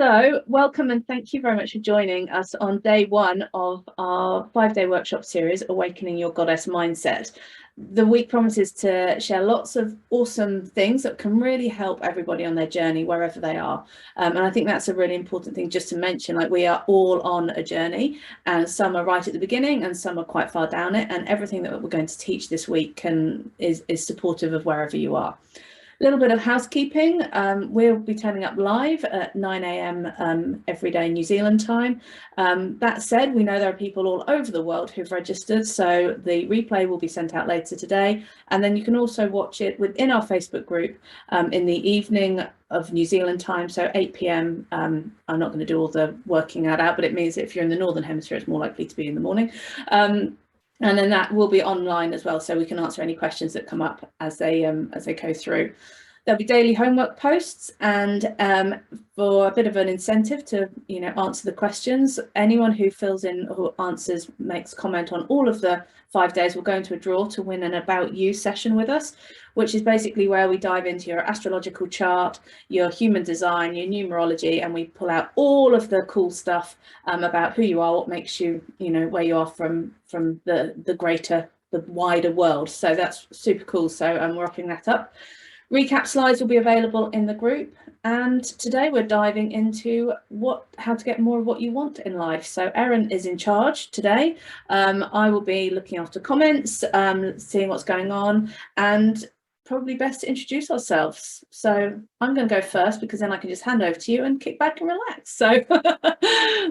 So, welcome and thank you very much for joining us on day one of our 5-day workshop series, Awakening Your Goddess Mindset. The week promises to share lots of awesome things that can really help everybody on their journey, wherever they are. And I think that's a really important thing just to mention, like we are all on a journey and some are right at the beginning and some are quite far down it. And everything that we're going to teach this week is supportive of wherever you are. A little bit of housekeeping. We'll be turning up live at 9 a.m. Every day New Zealand time. That said, we know there are people all over the world who've registered, so the replay will be sent out later today. And then you can also watch it within our Facebook group in the evening of New Zealand time, so 8 p.m. I'm not going to do all the working out, but it means that if you're in the Northern Hemisphere, it's more likely to be in the morning. And then that will be online as well, so we can answer any questions that come up as they go through. There'll be daily homework posts, and for a bit of an incentive to answer the questions, anyone who fills in or answers, makes comment on all of the 5 days, will go into a draw to win an About You session with us, which is basically where we dive into your astrological chart, your human design, your numerology, and we pull out all of the cool stuff about who you are, what makes you, where you are from the wider world. So that's super cool. So we're upping that up. Recap slides will be available in the group, and today we're diving into how to get more of what you want in life. So Erin is in charge today. I will be looking after comments, seeing what's going on, and probably best to introduce ourselves. So I'm going to go first because then I can just hand over to you and kick back and relax. So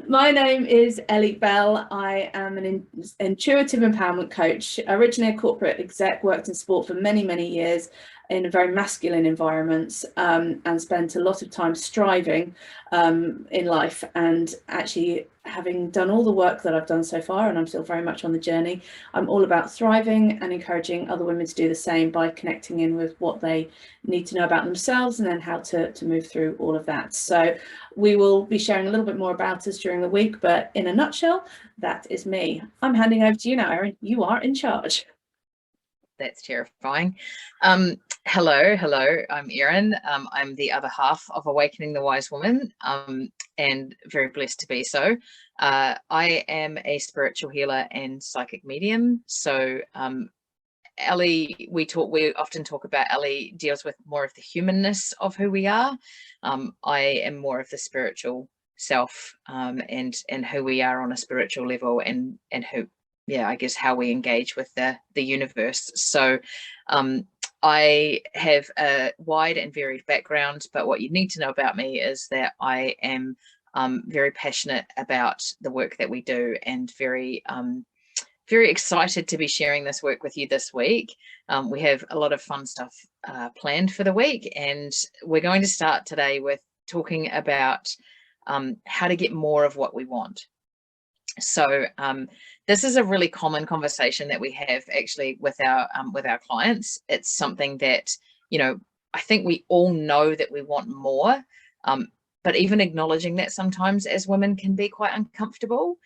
my name is Ellie Bell. I am an intuitive empowerment coach, originally a corporate exec, worked in sport for many, many years in very masculine environments, and spent a lot of time striving in life, and actually having done all the work that I've done so far, and I'm still very much on the journey, I'm all about thriving and encouraging other women to do the same by connecting in with what they need to know about themselves and then how to move through all of that. So we will be sharing a little bit more about us during the week, but in a nutshell, that is me. I'm handing over to you now, Erin. You are in charge. That's terrifying. Hello, I'm Erin. I'm the other half of Awakening the Wise Woman, and very blessed to be so. I am a spiritual healer and psychic medium. So Ellie, we often talk about Ellie deals with more of the humanness of who we are. I am more of the spiritual self, and who we are on a spiritual level, and who, I guess, how we engage with the universe. So I have a wide and varied background, but what you need to know about me is that I am very passionate about the work that we do, and very excited to be sharing this work with you this week. We have a lot of fun stuff planned for the week, and we're going to start today with talking about how to get more of what we want. So this is a really common conversation that we have actually with our clients. It's something that, I think we all know that we want more, but even acknowledging that sometimes as women can be quite uncomfortable.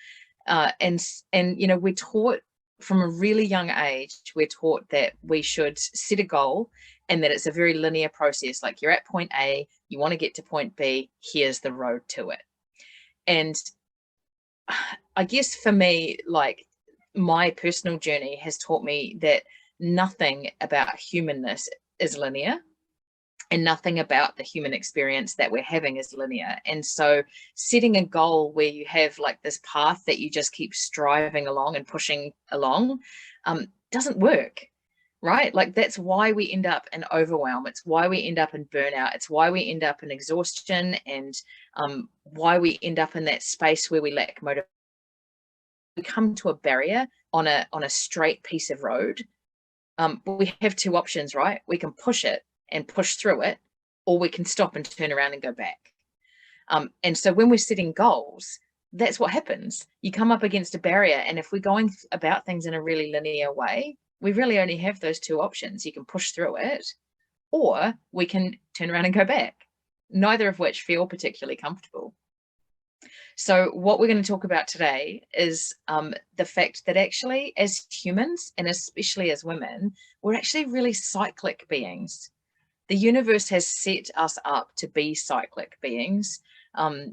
And we're taught from a really young age, we're taught that we should set a goal and that it's a very linear process. Like, you're at point A, you want to get to point B, here's the road to it. And I guess for me, like, my personal journey has taught me that nothing about humanness is linear, and nothing about the human experience that we're having is linear. And so setting a goal where you have like this path that you just keep striving along and pushing along doesn't work, right? Like, that's why we end up in overwhelm. It's why we end up in burnout. It's why we end up in exhaustion, and why we end up in that space where we lack motivation. We come to a barrier on a straight piece of road. We have two options, right? We can push it and push through it, or we can stop and turn around and go back. And so when we're setting goals, that's what happens. You come up against a barrier, and if we're going about things in a really linear way, we really only have those two options. You can push through it, or we can turn around and go back, neither of which feel particularly comfortable. So what we're going to talk about today is the fact that actually, as humans, and especially as women, we're actually really cyclic beings. The universe has set us up to be cyclic beings.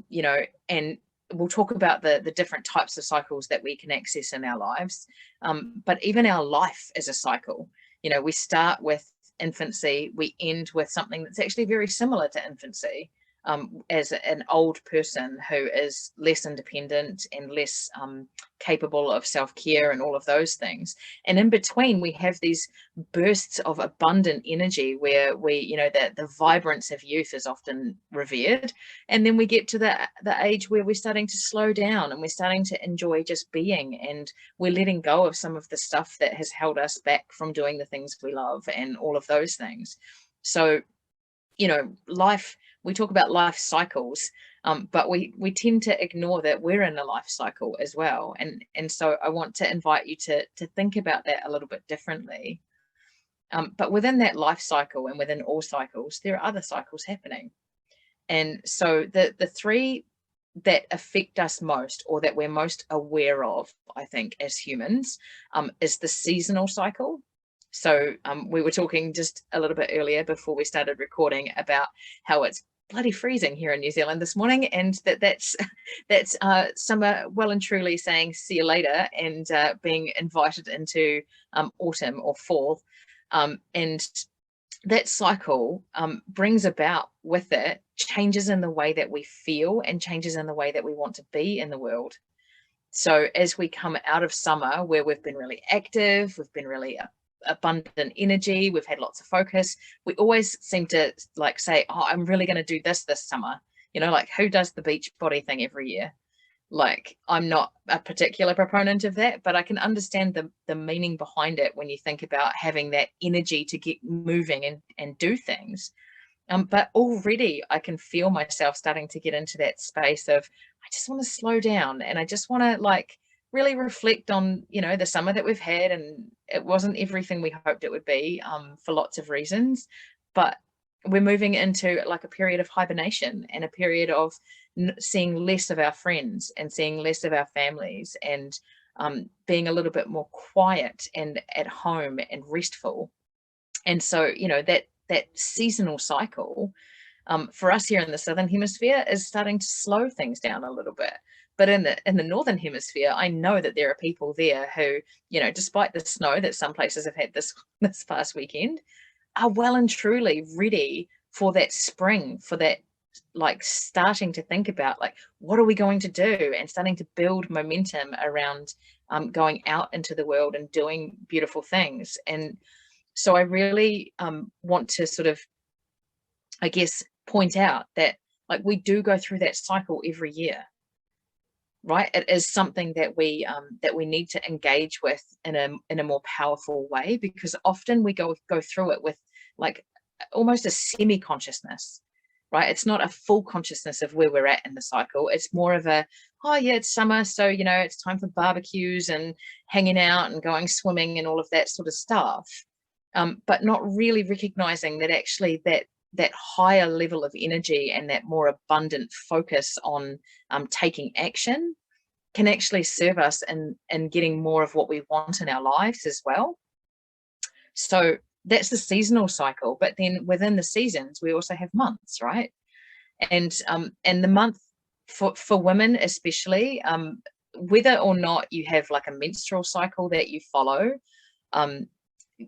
you know, and we'll talk about the different types of cycles that we can access in our lives. But even our life is a cycle. You know, we start with infancy, we end with something that's actually very similar to infancy. As an old person who is less independent and less capable of self-care and all of those things. And in between, we have these bursts of abundant energy where we, you know, the vibrance of youth is often revered. And then we get to the age where we're starting to slow down and we're starting to enjoy just being, and we're letting go of some of the stuff that has held us back from doing the things we love and all of those things. So, you know, life, we talk about life cycles, but we tend to ignore that we're in a life cycle as well. And so I want to invite you to think about that a little bit differently. But within that life cycle and within all cycles, there are other cycles happening. And so the three that affect us most, or that we're most aware of, I think, as humans, is the seasonal cycle. So we were talking just a little bit earlier before we started recording about how it's bloody freezing here in New Zealand this morning, and that's summer well and truly saying see you later, and being invited into autumn or fall. And that cycle brings about with it changes in the way that we feel and changes in the way that we want to be in the world. So as we come out of summer, where we've been really active, we've been really abundant energy, we've had lots of focus, we always seem to like say, oh, I'm really going to do this summer. You know, like who does the beach body thing every year? Like, I'm not a particular proponent of that, but I can understand the meaning behind it when you think about having that energy to get moving and do things. But already I can feel myself starting to get into that space of, I just want to slow down, and I just want to like really reflect on, you know, the summer that we've had, and it wasn't everything we hoped it would be, for lots of reasons, but we're moving into like a period of hibernation and a period of seeing less of our friends and seeing less of our families, and being a little bit more quiet and at home and restful. And so, you know, that seasonal cycle for us here in the Southern Hemisphere is starting to slow things down a little bit. But in the Northern Hemisphere, I know that there are people there who, you know, despite the snow that some places have had this past weekend, are well and truly ready for that spring, for that, like, starting to think about like, what are we going to do, and starting to build momentum around going out into the world and doing beautiful things. And so I really want to sort of, I guess, point out that like we do go through that cycle every year, right? It is something that we need to engage with in a more powerful way, because often we go through it with like almost a semi-consciousness, right? It's not a full consciousness of where we're at in the cycle. It's more of a, oh yeah, it's summer, so you know, it's time for barbecues and hanging out and going swimming and all of that sort of stuff. But not really recognizing that actually that higher level of energy and that more abundant focus on taking action can actually serve us in getting more of what we want in our lives as well. So that's the seasonal cycle. But then within the seasons, we also have months, right? And the month for women especially, whether or not you have like a menstrual cycle that you follow,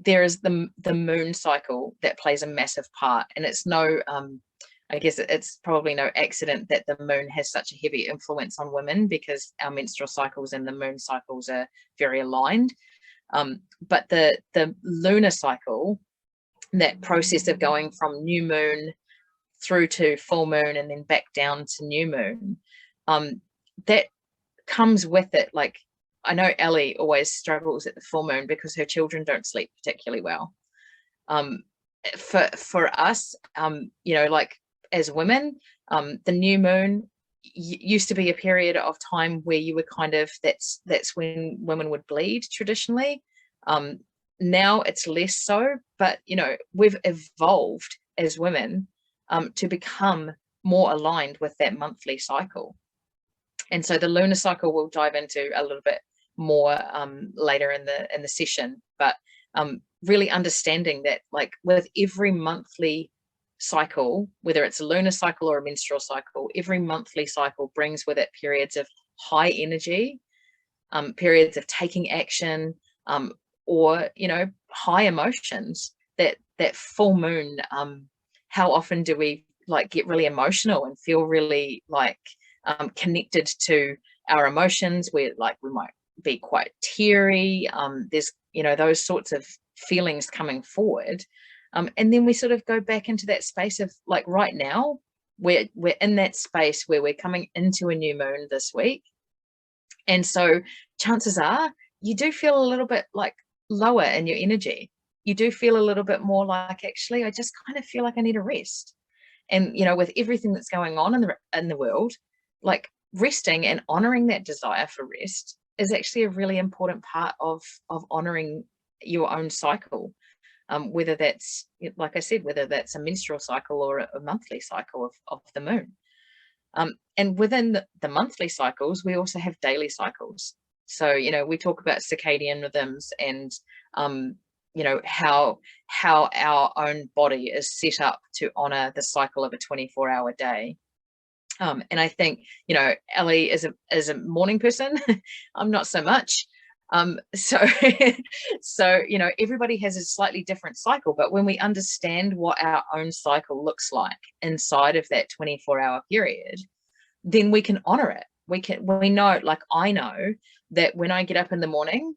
there is the moon cycle that plays a massive part. And it's no, I guess it's probably no accident that the moon has such a heavy influence on women, because our menstrual cycles and the moon cycles are very aligned. But the lunar cycle, that process of going from new moon through to full moon and then back down to new moon, that comes with it. Like, I know Ellie always struggles at the full moon because her children don't sleep particularly well. For us, you know, like as women, the new moon used to be a period of time where you were kind of, that's when women would bleed traditionally. Now it's less so, but you know, we've evolved as women to become more aligned with that monthly cycle. And so the lunar cycle we'll dive into a little bit more later in the session, but really understanding that like with every monthly cycle, whether it's a lunar cycle or a menstrual cycle, every monthly cycle brings with it periods of high energy, periods of taking action, or, you know, high emotions. That full moon, how often do we like get really emotional and feel really like connected to our emotions, where like we might be quite teary, there's, you know, those sorts of feelings coming forward, and then we sort of go back into that space of like right now we're in that space where we're coming into a new moon this week. And so chances are you do feel a little bit like lower in your energy. You do feel a little bit more like, actually, I just kind of feel like I need a rest. And, you know, with everything that's going on in the world, like resting and honoring that desire for rest is actually a really important part of honoring your own cycle. Whether that's, like I said, whether that's a menstrual cycle or a monthly cycle of the moon. And within the monthly cycles, we also have daily cycles. So, you know, we talk about circadian rhythms and, you know, how our own body is set up to honor the cycle of a 24-hour day. And I think, you know, Ellie is a morning person. I'm not so much. So, so, you know, everybody has a slightly different cycle, but when we understand what our own cycle looks like inside of that 24-hour period, then we can honor it. We know, like I know that when I get up in the morning,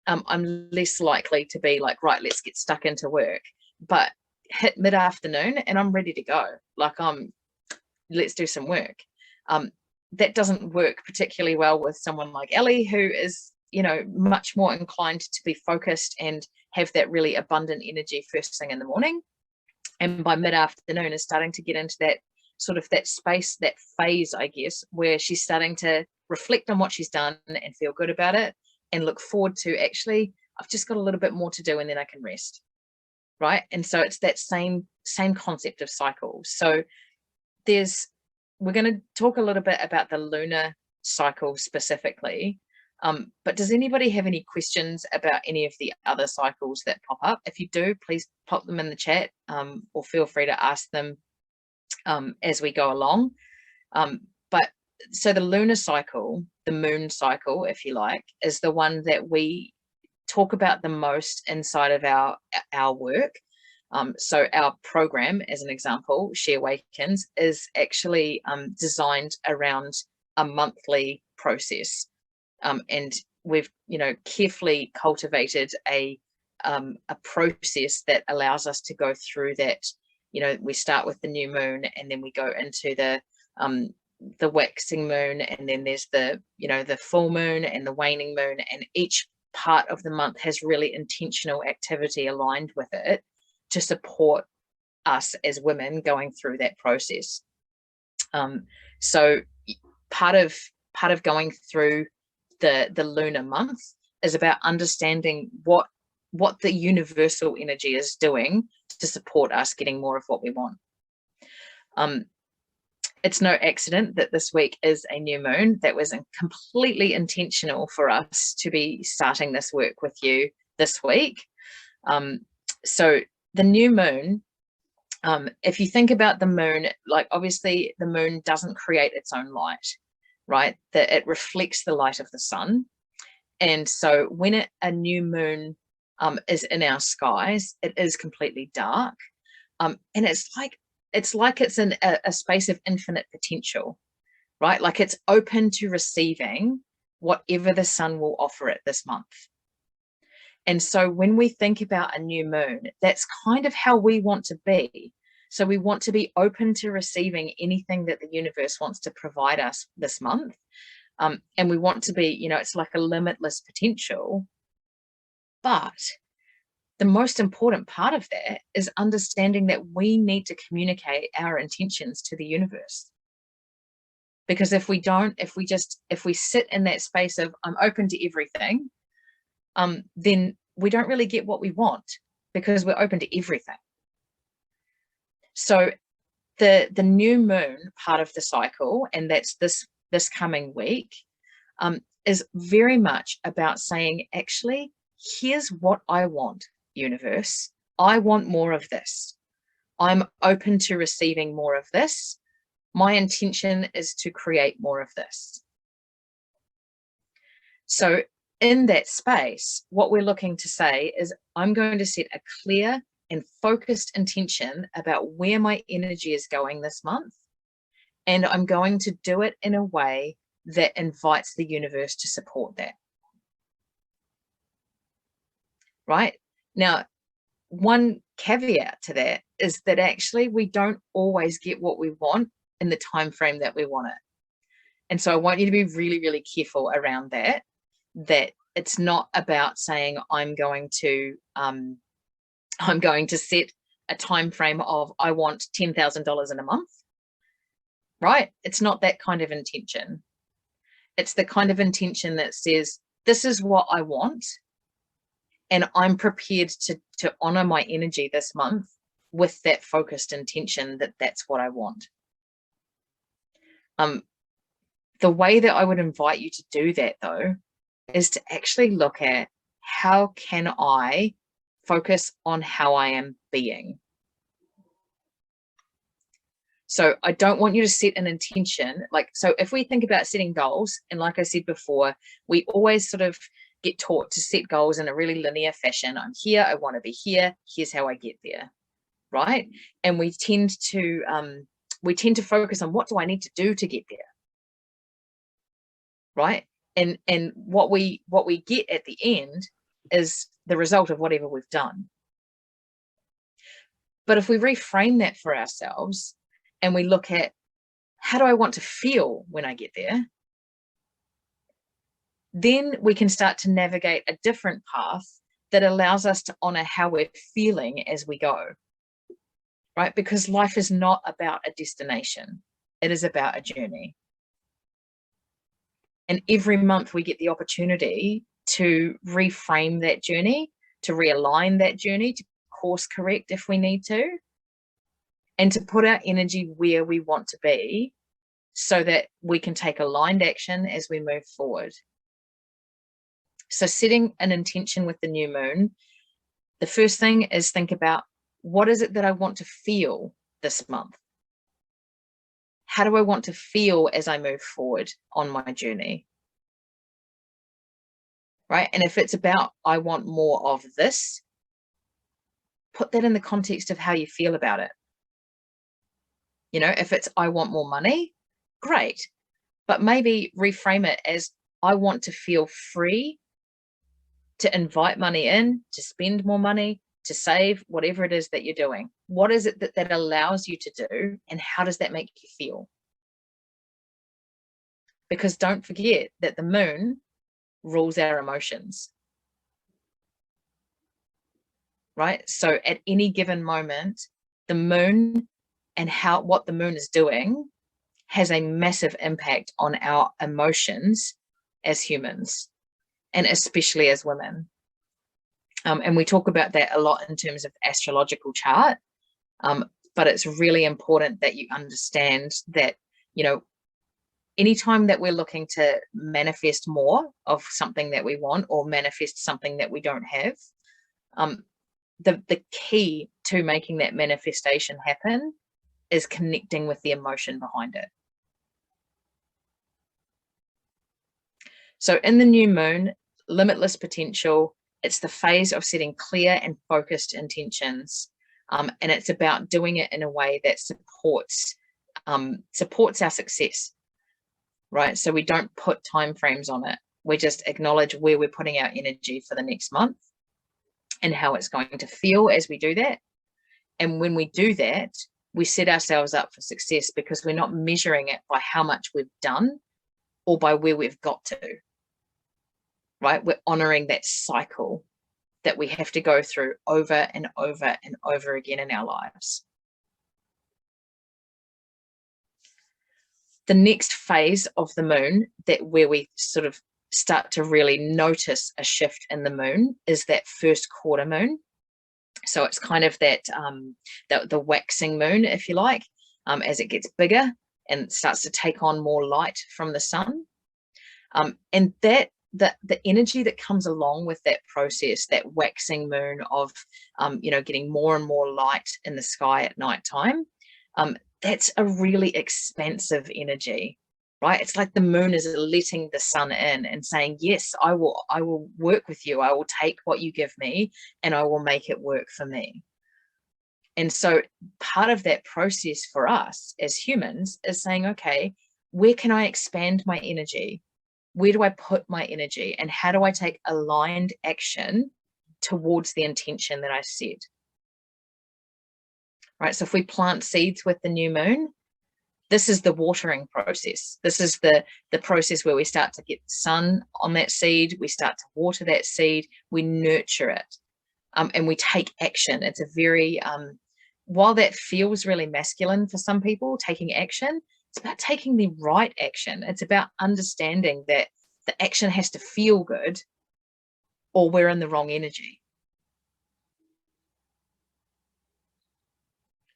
I'm less likely to be like, right, let's get stuck into work, but hit mid-afternoon and I'm ready to go. Like let's do some work. That doesn't work particularly well with someone like Ellie, who is, you know, much more inclined to be focused and have that really abundant energy first thing in the morning. And by mid-afternoon is starting to get into that sort of that space, that phase, I guess, where she's starting to reflect on what she's done and feel good about it and look forward to, actually, I've just got a little bit more to do and then I can rest. Right. And so it's that same concept of cycle. So we're going to talk a little bit about the lunar cycle specifically. But does anybody have any questions about any of the other cycles that pop up? If you do, please pop them in the chat, or feel free to ask them as we go along. But so the lunar cycle, the moon cycle, if you like, is the one that we talk about the most inside of our work. So our program, as an example, She Awakens, is actually designed around a monthly process. And we've, you know, carefully cultivated a process that allows us to go through that. You know, we start with the new moon and then we go into the waxing moon, and then there's the, you know, the full moon and the waning moon, and each part of the month has really intentional activity aligned with it to support us as women going through that process. So part of going through the lunar month is about understanding what the universal energy is doing to support us getting more of what we want. It's no accident that this week is a new moon. That was completely intentional for us to be starting this work with you this week. So the new moon, if you think about the moon, like obviously the moon doesn't create its own light, right? That it reflects the light of the sun. And so when a new moon is in our skies, it is completely dark. And it's like it's in a space of infinite potential, right? Like it's open to receiving whatever the sun will offer it this month. And so when we think about a new moon, that's kind of how we want to be. So we want to be open to receiving anything that the universe wants to provide us this month. And we want to be, you know, it's like a limitless potential. But the most important part of that is understanding that we need to communicate our intentions to the universe. Because if we don't, if we sit in that space of I'm open to everything, then we don't really get what we want, because we're open to everything. So the new moon part of the cycle, and that's this coming week, is very much about saying, actually, here's what I want, universe. I want more of this. I'm open to receiving more of this. My intention is to create more of this. So in that space, what we're looking to say is, I'm going to set a clear and focused intention about where my energy is going this month. And I'm going to do it in a way that invites the universe to support that. Right? Now, one caveat to that is that actually we don't always get what we want in the time frame that we want it. And so I want you to be really, really careful around that, that it's not about saying I'm going to set a time frame of I want $10,000 in a month. Right? It's not that kind of intention. It's the kind of intention that says, this is what I want, and I'm prepared to honor my energy this month with that focused intention that that's what I want. The way that I would invite you to do that, though, is to actually look at, how can I focus on how I am being? So I don't want you to set an intention. So if we think about setting goals, and like I said before, we always sort of get taught to set goals in a really linear fashion. I'm here, I want to be here, here's how I get there, right? And we tend to focus on, what do I need to do to get there, right? And what we get at the end is the result of whatever we've done. But if we reframe that for ourselves, and we look at, how do I want to feel when I get there? Then we can start to navigate a different path that allows us to honor how we're feeling as we go, right? Because life is not about a destination. It is about a journey. And every month we get the opportunity to reframe that journey, to realign that journey, to course correct if we need to, and to put our energy where we want to be so that we can take aligned action as we move forward. So setting an intention with the new moon, the first thing is think about, what is it that I want to feel this month? How do I want to feel as I move forward on my journey? Right? And if it's about, I want more of this, put that in the context of how you feel about it. You know, if it's, I want more money, great. But maybe reframe it as, I want to feel free to invite money in, to spend more money, to save, whatever it is that you're doing. What is it that allows you to do, and how does that make you feel? Because don't forget that the moon rules our emotions. Right? So at any given moment, the moon and what the moon is doing has a massive impact on our emotions as humans, and especially as women. And we talk about that a lot in terms of astrological chart, but it's really important that you understand that, you know, anytime that we're looking to manifest more of something that we want, or manifest something that we don't have, the key to making that manifestation happen is connecting with the emotion behind it. So in the new moon, limitless potential, it's the phase of setting clear and focused intentions. And it's about doing it in a way that supports our success, right? So we don't put time frames on it. We just acknowledge where we're putting our energy for the next month and how it's going to feel as we do that. And when we do that, we set ourselves up for success, because we're not measuring it by how much we've done or by where we've got to, right? We're honoring that cycle that we have to go through over and over and over again in our lives. The next phase of the moon, where we sort of start to really notice a shift in the moon, is that first quarter moon. So it's kind of that the waxing moon, if you like, as it gets bigger and starts to take on more light from the sun. And that the energy that comes along with that process, that waxing moon of, getting more and more light in the sky at nighttime, that's a really expansive energy, right? It's like the moon is letting the sun in and saying, yes, I will work with you. I will take what you give me and I will make it work for me. And so part of that process for us as humans is saying, okay, where can I expand my energy? Where do I put my energy? And how do I take aligned action towards the intention that I set? Right. So if we plant seeds with the new moon, this is the watering process. This is the process where we start to get sun on that seed. We start to water that seed. We nurture it, and we take action. It's a very, while that feels really masculine for some people, taking action, it's about taking the right action. It's about understanding that the action has to feel good or we're in the wrong energy.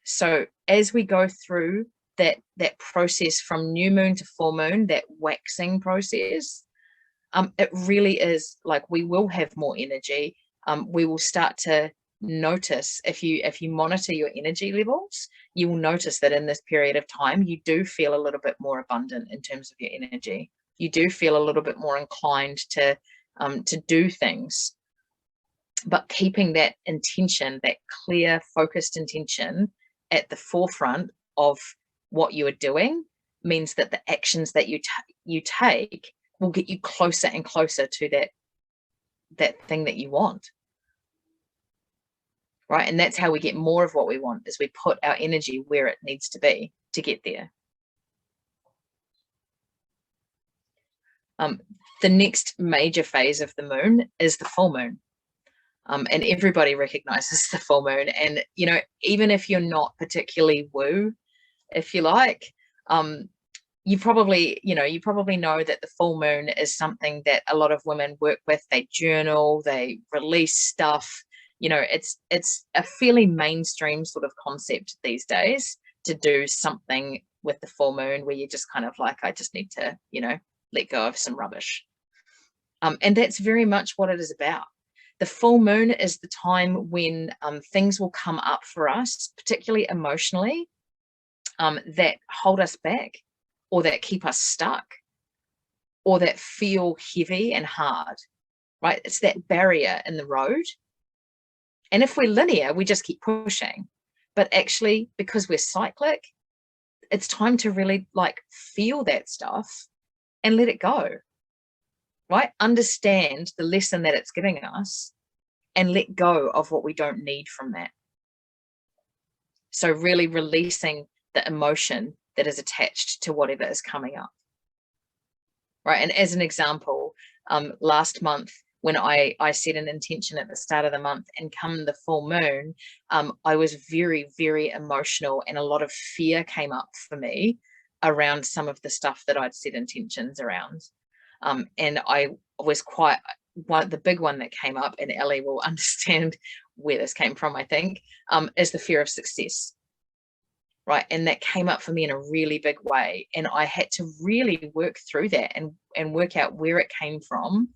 So as we go through that process from new moon to full moon, that waxing process, it really is like we will have more energy. We will start to notice, if you monitor your energy levels, you will notice that in this period of time you do feel a little bit more abundant in terms of your energy. You do feel a little bit more inclined to do things, but keeping that intention, that clear focused intention at the forefront of what you are doing, means that the actions that you take will get you closer and closer to that thing that you want. Right. And that's how we get more of what we want, is we put our energy where it needs to be to get there. The next major phase of the moon is the full moon. And everybody recognizes the full moon. And, even if you're not particularly woo, if you like, you probably know that the full moon is something that a lot of women work with. They journal, they release stuff. It's a fairly mainstream sort of concept these days to do something with the full moon where you're just kind of like, I just need to, let go of some rubbish. And that's very much what it is about. The full moon is the time when things will come up for us, particularly emotionally, that hold us back, or that keep us stuck, or that feel heavy and hard, right? It's that barrier in the road. And if we're linear, we just keep pushing. But actually, because we're cyclic, it's time to really feel that stuff and let it go, right? Understand the lesson that it's giving us and let go of what we don't need from that. So really releasing the emotion that is attached to whatever is coming up, right? And as an example, last month, when I set an intention at the start of the month, and come the full moon, I was very, very emotional, and a lot of fear came up for me around some of the stuff that I'd set intentions around. And I was the big one that came up, and Ellie will understand where this came from, I think, is the fear of success. Right. And that came up for me in a really big way. And I had to really work through that and work out where it came from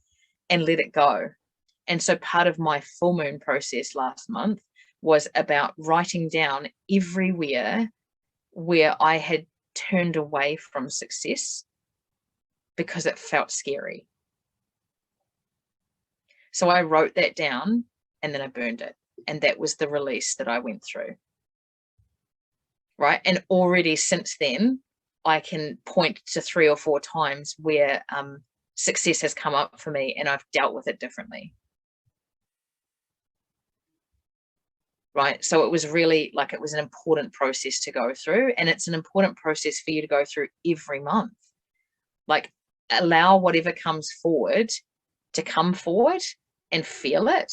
and let it go. And so part of my full moon process last month was about writing down everywhere where I had turned away from success because it felt scary. So I wrote that down and then I burned it. And that was the release that I went through. Right. And already since then, I can point to 3 or 4 times where success has come up for me and I've dealt with it differently. Right. So it was really it was an important process to go through. And it's an important process for you to go through every month. Allow whatever comes forward to come forward and feel it,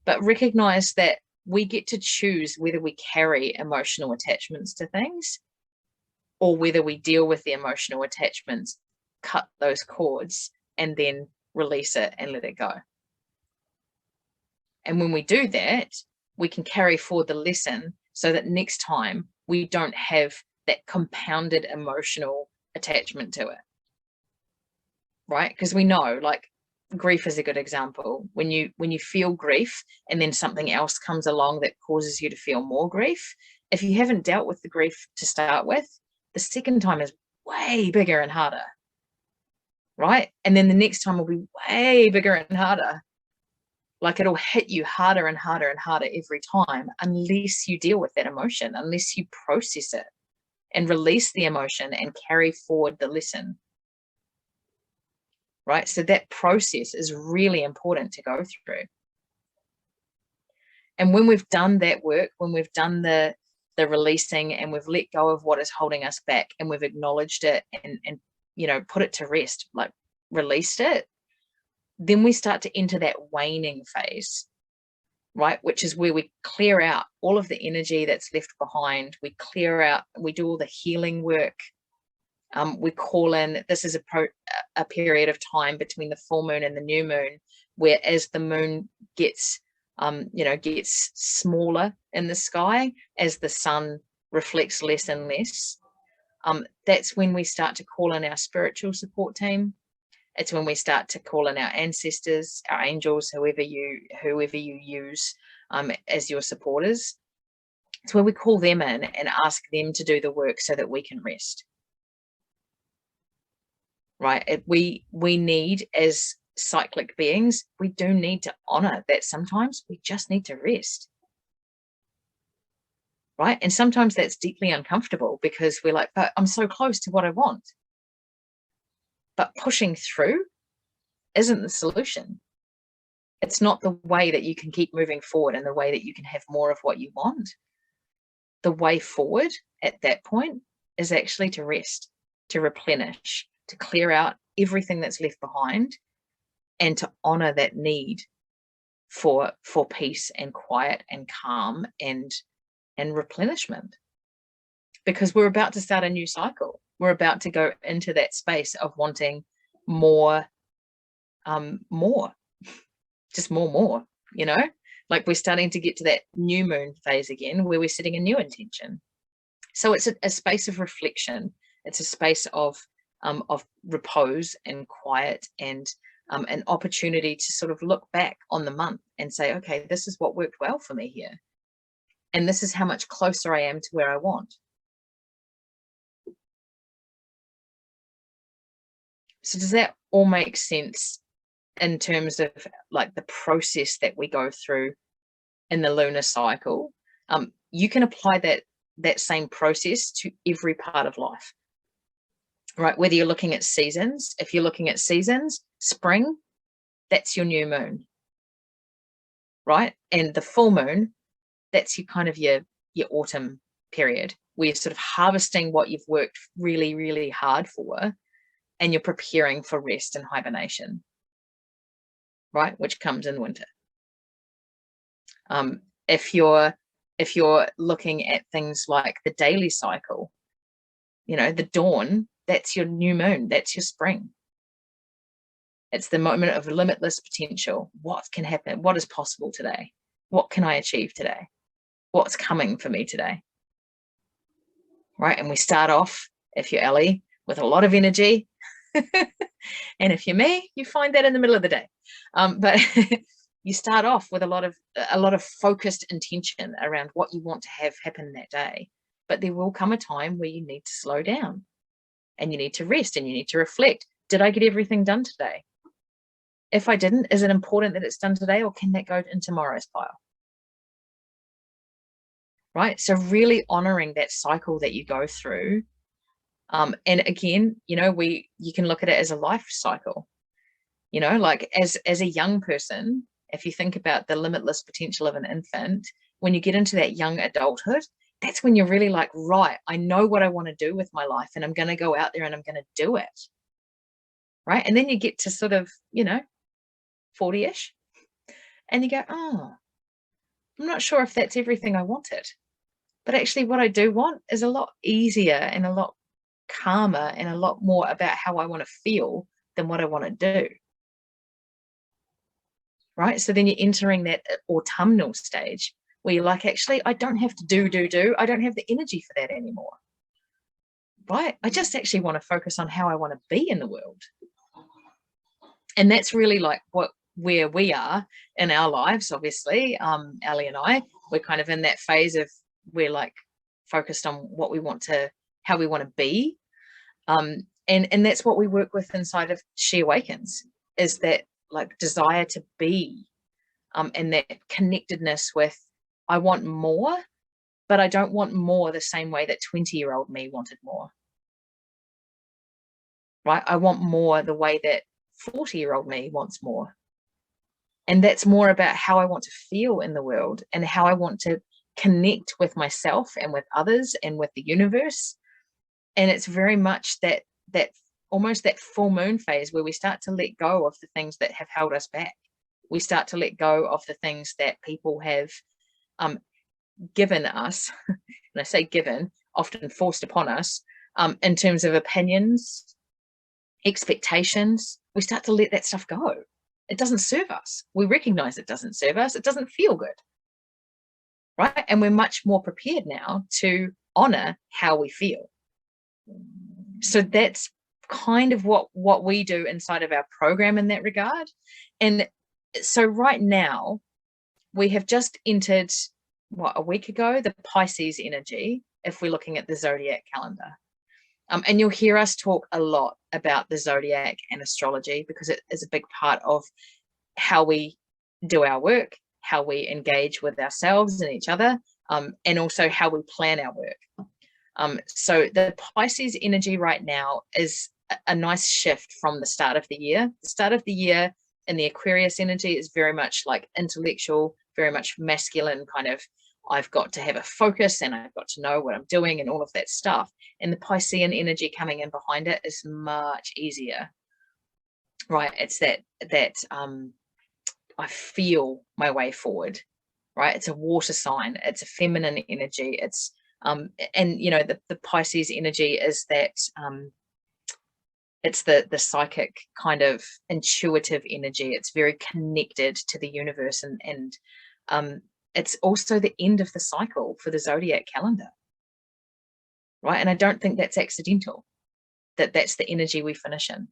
but recognize that we get to choose whether we carry emotional attachments to things or whether we deal with the emotional attachments, cut those cords, and then release it and let it go. And when we do that, we can carry forward the lesson so that next time we don't have that compounded emotional attachment to it. Right? Because we know, grief is a good example. When you feel grief and then something else comes along that causes you to feel more grief, if you haven't dealt with the grief to start with, the second time is way bigger and harder, right? And then the next time will be way bigger and harder. Like, it'll hit you harder and harder and harder every time, unless you deal with that emotion, unless you process it and release the emotion and carry forward the lesson. Right? So that process is really important to go through. And when we've done that work, when we've done the releasing and we've let go of what is holding us back and we've acknowledged it and you know, put it to rest, like released it, then we start to enter that waning phase, right? Which is where we clear out all of the energy that's left behind. We clear out, we do all the healing work. We call in, this is a period of time between the full moon and the new moon, where as the moon gets, you know, gets smaller in the sky, as the sun reflects less and less, that's when we start to call in our spiritual support team. It's when we start to call in our ancestors, our angels, whoever you use as your supporters. It's when we call them in and ask them to do the work so that we can rest. Right? We need, as cyclic beings, we do need to honor that sometimes we just need to rest. Right? And sometimes that's deeply uncomfortable because we're like, but I'm so close to what I want. But pushing through isn't the solution. It's not the way that you can keep moving forward and the way that you can have more of what you want. The way forward at that point is actually to rest, to replenish, to clear out everything that's left behind, and to honor that need for peace and quiet and calm and replenishment. Because we're about to start a new cycle. We're about to go into that space of wanting more, just more, you know, like we're starting to get to that new moon phase again, where we're setting a new intention. So it's a space of reflection. It's a space of repose and quiet, and an opportunity to sort of look back on the month and say, okay, this is what worked well for me here. And this is how much closer I am to where I want. So does that all make sense in terms of like the process that we go through in the lunar cycle? You can apply that same process to every part of life, right? Whether you're looking at seasons, if you're looking at seasons, spring, that's your new moon, right? And the full moon, that's your kind of your autumn period, where you're sort of harvesting what you've worked really, really hard for, and you're preparing for rest and hibernation, right? Which comes in winter. If you're looking at things like the daily cycle, you know, the dawn, that's your new moon, that's your spring. It's the moment of limitless potential. What can happen? What is possible today? What can I achieve today? What's coming for me today? Right? And we start off, if you're Ellie, with a lot of energy. And if you're me, you find that in the middle of the day. But you start off with a lot of focused intention around what you want to have happen that day. But there will come a time where you need to slow down and you need to rest and you need to reflect. Did I get everything done today? If I didn't, is it important that it's done today, or can that go in tomorrow's pile? Right? So really honoring that cycle that you go through. And again, you know, you can look at it as a life cycle. You know, like as a young person, if you think about the limitless potential of an infant, when you get into that young adulthood, that's when you're really like, right, I know what I want to do with my life, and I'm going to go out there and I'm going to do it. Right? And then you get to sort of, you know, 40-ish, and you go, oh, I'm not sure if that's everything I wanted. But actually what I do want is a lot easier and a lot calmer and a lot more about how I want to feel than what I want to do. Right? So then you're entering that autumnal stage where you're like, actually, I don't have to do. I don't have the energy for that anymore. Right? I just actually want to focus on how I want to be in the world. And that's really like where we are in our lives. Obviously, Ali and I, we're kind of in that phase of we're like focused on what we want to, how we want to be. And that's what we work with inside of She Awakens, is that like desire to be, and that connectedness with, I want more, but I don't want more the same way that 20-year-old me wanted more. Right? I want more the way that 40-year-old me wants more. And that's more about how I want to feel in the world and how I want to connect with myself and with others and with the universe. And it's very much that almost that full moon phase where we start to let go of the things that have held us back. We start to let go of the things that people have given us, and I say given, often forced upon us, in terms of opinions, expectations. We start to let that stuff go. It doesn't serve us. We recognize it doesn't serve us. It doesn't feel good. Right? And we're much more prepared now to honor how we feel. So that's kind of what we do inside of our program in that regard. And so right now, we have just entered, a week ago, the Pisces energy, if we're looking at the zodiac calendar. And you'll hear us talk a lot about the zodiac and astrology because it is a big part of how we do our work, how we engage with ourselves and each other, and also how we plan our work. So the Pisces energy right now is a nice shift from the start of the year. The start of the year in the Aquarius energy is very much like intellectual, very much masculine kind of, I've got to have a focus and I've got to know what I'm doing and all of that stuff. And the Piscean energy coming in behind it is much easier, right? It's that I feel my way forward, right? It's a water sign. It's a feminine energy. It's and you know the Pisces energy is that it's the psychic kind of intuitive energy. It's very connected to the universe, and it's also the end of the cycle for the zodiac calendar, right? And I don't think that's accidental, that's the energy we finish in,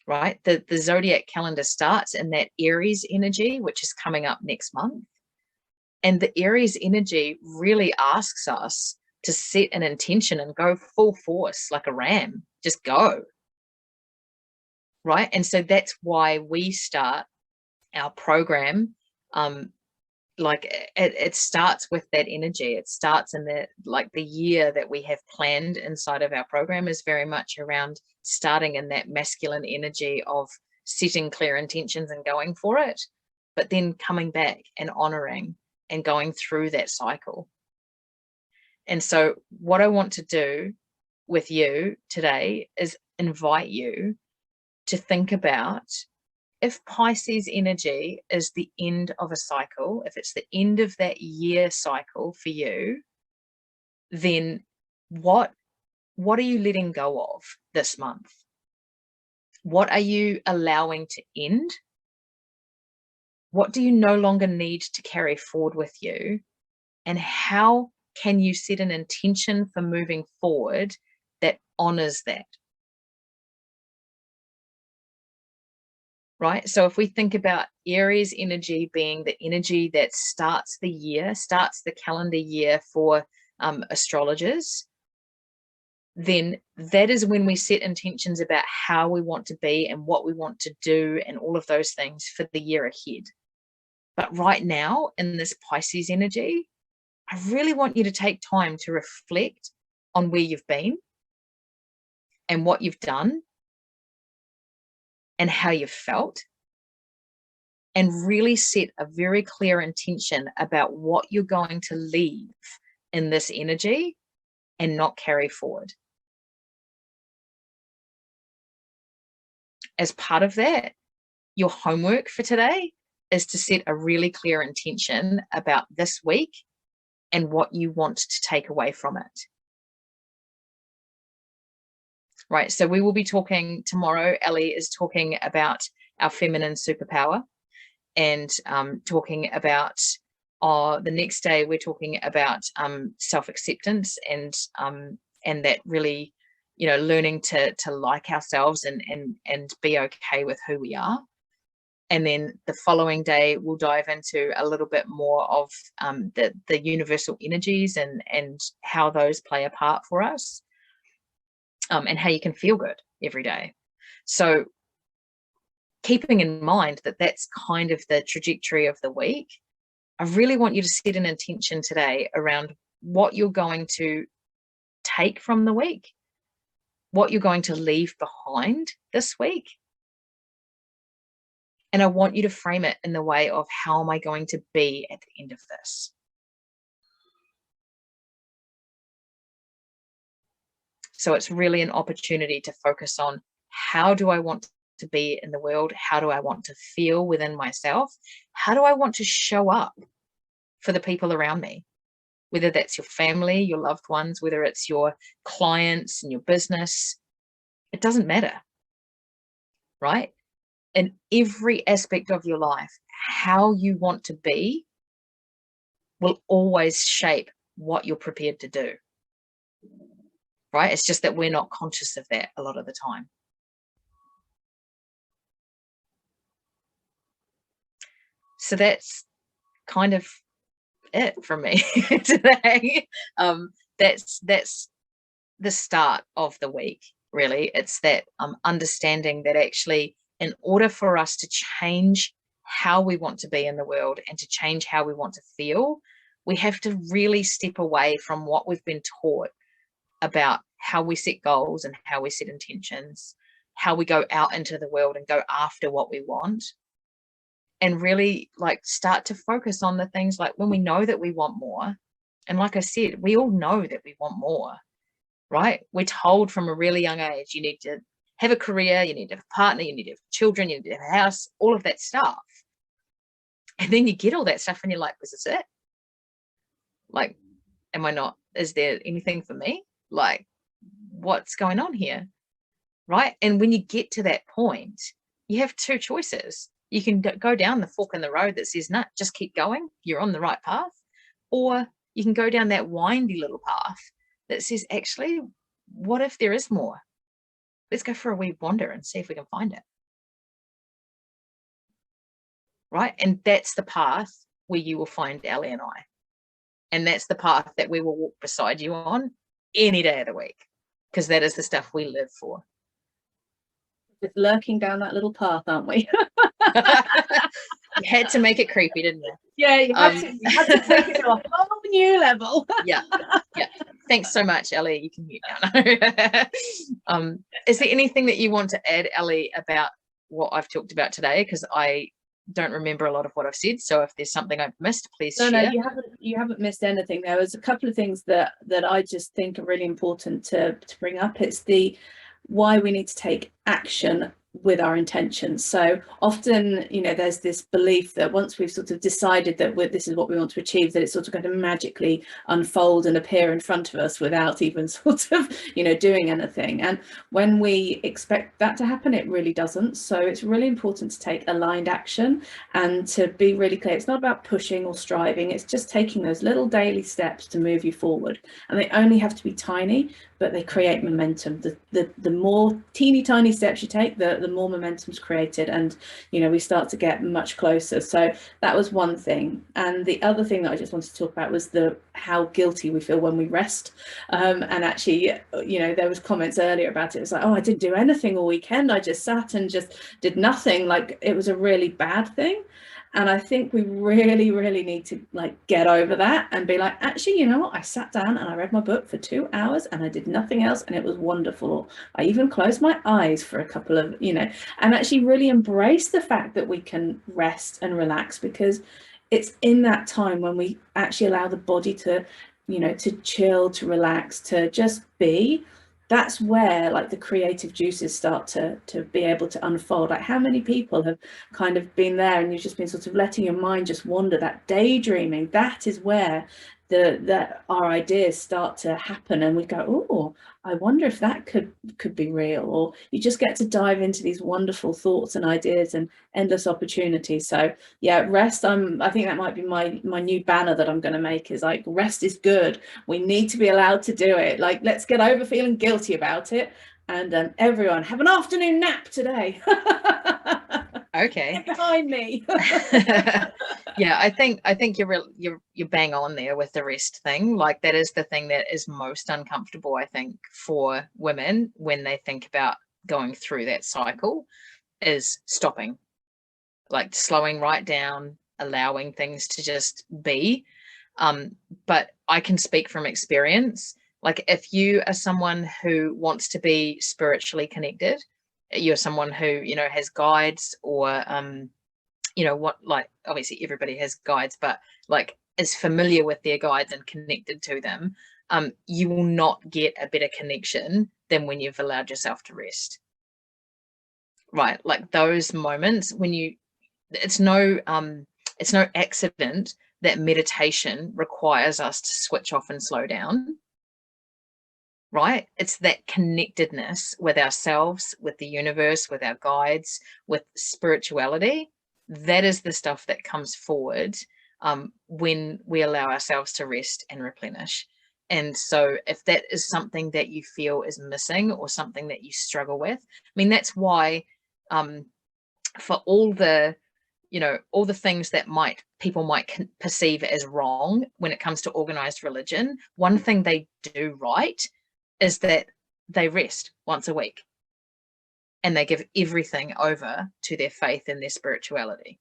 right? The zodiac calendar starts in that Aries energy, which is coming up next month. And the Aries energy really asks us to set an intention and go full force like a ram, just go, right? And so that's why we start our program like it starts with that energy. It starts in the year that we have planned inside of our program is very much around starting in that masculine energy of setting clear intentions and going for it, but then coming back and honoring and going through that cycle. And so what I want to do with you today is invite you to think about, if Pisces energy is the end of a cycle, if it's the end of that year cycle for you, then what are you letting go of this month? What are you allowing to end? What do you no longer need to carry forward with you? And how can you set an intention for moving forward that honors that? Right? So if we think about Aries energy being the energy that starts the year, starts the calendar year for astrologers, then that is when we set intentions about how we want to be and what we want to do and all of those things for the year ahead. But right now in this Pisces energy, I really want you to take time to reflect on where you've been and what you've done and how you've felt, and really set a very clear intention about what you're going to leave in this energy and not carry forward. As part of that, your homework for today is to set a really clear intention about this week and what you want to take away from it. Right, so we will be talking tomorrow. Ellie is talking about our feminine superpower, and talking about the next day we're talking about self-acceptance and that really you know, learning to like ourselves and be okay with who we are. And then the following day, we'll dive into a little bit more of the universal energies and how those play a part for us, and how you can feel good every day. So keeping in mind that that's kind of the trajectory of the week, I really want you to set an intention today around what you're going to take from the week, what you're going to leave behind this week. And I want you to frame it in the way of, how am I going to be at the end of this? So it's really an opportunity to focus on, how do I want to be in the world? How do I want to feel within myself? How do I want to show up for the people around me? Whether that's your family, your loved ones, whether it's your clients and your business, it doesn't matter, right? In every aspect of your life, how you want to be will always shape what you're prepared to do, right? It's just that we're not conscious of that a lot of the time. So that's kind of it from me today. That's the start of the week, really. It's that understanding that actually, in order for us to change how we want to be in the world and to change how we want to feel, we have to really step away from what we've been taught about how we set goals and how we set intentions, how we go out into the world and go after what we want, and really like start to focus on the things like when we know that we want more. And like I said, we all know that we want more, right? We're told from a really young age, you need to have a career, you need to have a partner, you need to have children, you need to have a house, all of that stuff. And then you get all that stuff and you're like, is this it? Like, am I not, is there anything for me? Like, what's going on here? Right? And when you get to that point, you have two choices. You can go down the fork in the road that says, no, just keep going, you're on the right path. Or you can go down that windy little path that says, actually, what if there is more? Let's go for a wee wander and see if we can find it. Right? And that's the path where you will find Ellie and I. And that's the path that we will walk beside you on any day of the week, because that is the stuff we live for. Just lurking down that little path, aren't we? You had to make it creepy, didn't you? Yeah, you had to take it to a whole new level. Yeah. Thanks so much, Ellie. You can mute now. Is there anything that you want to add, Ellie, about what I've talked about today? Because I don't remember a lot of what I've said. So if there's something I've missed, please share. No, you haven't missed anything. There was a couple of things that I just think are really important to bring up. It's the why we need to take action with our intentions. So often, you know, there's this belief that once we've sort of decided that this is what we want to achieve, that it's sort of going to magically unfold and appear in front of us without even sort of, you know, doing anything. And when we expect that to happen, it really doesn't. So it's really important to take aligned action and to be really clear. It's not about pushing or striving. It's just taking those little daily steps to move you forward. And they only have to be tiny, but they create momentum. The more teeny tiny steps you take, the more momentum's created, and you know, we start to get much closer. So that was one thing. And the other thing that I just wanted to talk about was how guilty we feel when we rest. And actually, you know, there was comments earlier about it. It was like, oh, I didn't do anything all weekend, I just sat and just did nothing. Like, it was a really bad thing. And I think we really, really need to like get over that and be like, actually, you know what? I sat down and I read my book for 2 hours and I did nothing else, and it was wonderful. I even closed my eyes for a couple of, you know, and actually really embrace the fact that we can rest and relax, because it's in that time when we actually allow the body to, you know, to chill, to relax, to just be. That's where like the creative juices start to be able to unfold. Like, how many people have kind of been there and you've just been sort of letting your mind just wander, that daydreaming? That is where that our ideas start to happen, and we go, oh, I wonder if that could be real. Or you just get to dive into these wonderful thoughts and ideas and endless opportunities. So yeah, rest, I think that might be my new banner that I'm going to make, is like, rest is good. We need to be allowed to do it. Like, let's get over feeling guilty about it, and everyone have an afternoon nap today. Okay. Get behind me. Yeah, I think you're bang on there with the rest thing. Like, that is the thing that is most uncomfortable, I think, for women when they think about going through that cycle, is stopping, like slowing right down, allowing things to just be. But I can speak from experience. Like, if you are someone who wants to be spiritually connected, you're someone who, you know, has guides, or you know what, like, obviously everybody has guides, but like is familiar with their guides and connected to them, you will not get a better connection than when you've allowed yourself to rest. Right? Like, those moments when you, it's no accident that meditation requires us to switch off and slow down. Right? It's that connectedness with ourselves, with the universe, with our guides, with spirituality. That is the stuff that comes forward when we allow ourselves to rest and replenish. And so if that is something that you feel is missing, or something that you struggle with, I mean, that's why for all the, you know, all the things that people might perceive as wrong when it comes to organized religion, one thing they do right is that they rest once a week, and they give everything over to their faith and their spirituality.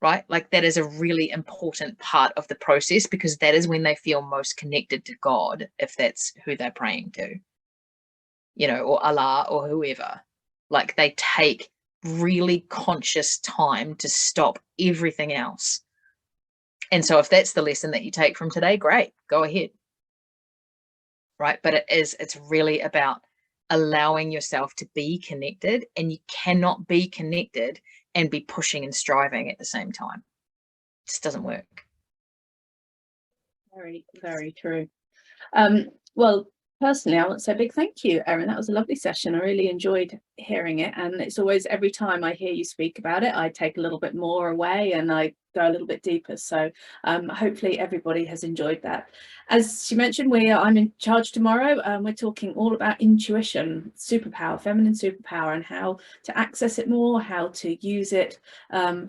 Right? Like, that is a really important part of the process, because that is when they feel most connected to God, if that's who they're praying to, you know, or Allah, or whoever. Like, they take really conscious time to stop everything else. And so if that's the lesson that you take from today, great, go ahead. Right? But it's really about allowing yourself to be connected, and you cannot be connected and be pushing and striving at the same time. It just doesn't work. Very, very true. Well, personally, I want to say a big thank you, Erin. That was a lovely session. I really enjoyed hearing it, and it's always, every time I hear you speak about it, I take a little bit more away and I go a little bit deeper. So hopefully everybody has enjoyed that. As she mentioned, I'm in charge tomorrow. We're talking all about intuition, superpower, feminine superpower, and how to access it more, how to use it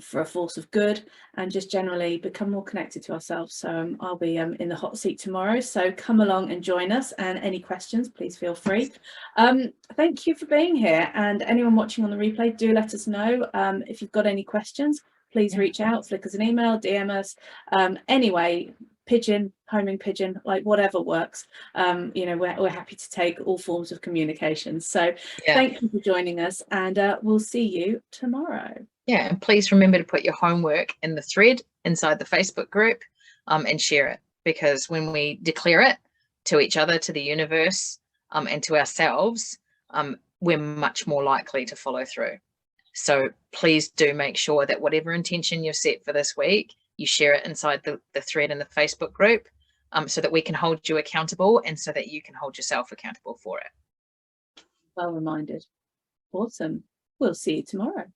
for a force of good, and just generally become more connected to ourselves. So I'll be in the hot seat tomorrow. So come along and join us, and any questions, please feel free. Thank you for being here, and anyone watching on the replay, do let us know if you've got any questions. Please reach out, flick us an email, DM us. Anyway, pigeon, homing pigeon, like whatever works. You know, we're happy to take all forms of communication. So thank you for joining us, and we'll see you tomorrow. Yeah, and please remember to put your homework in the thread inside the Facebook group, and share it, because when we declare it to each other, to the universe, and to ourselves, we're much more likely to follow through. So please do make sure that whatever intention you've set for this week, you share it inside the thread in the Facebook group, so that we can hold you accountable, and so that you can hold yourself accountable for it. Well reminded. Awesome. We'll see you tomorrow.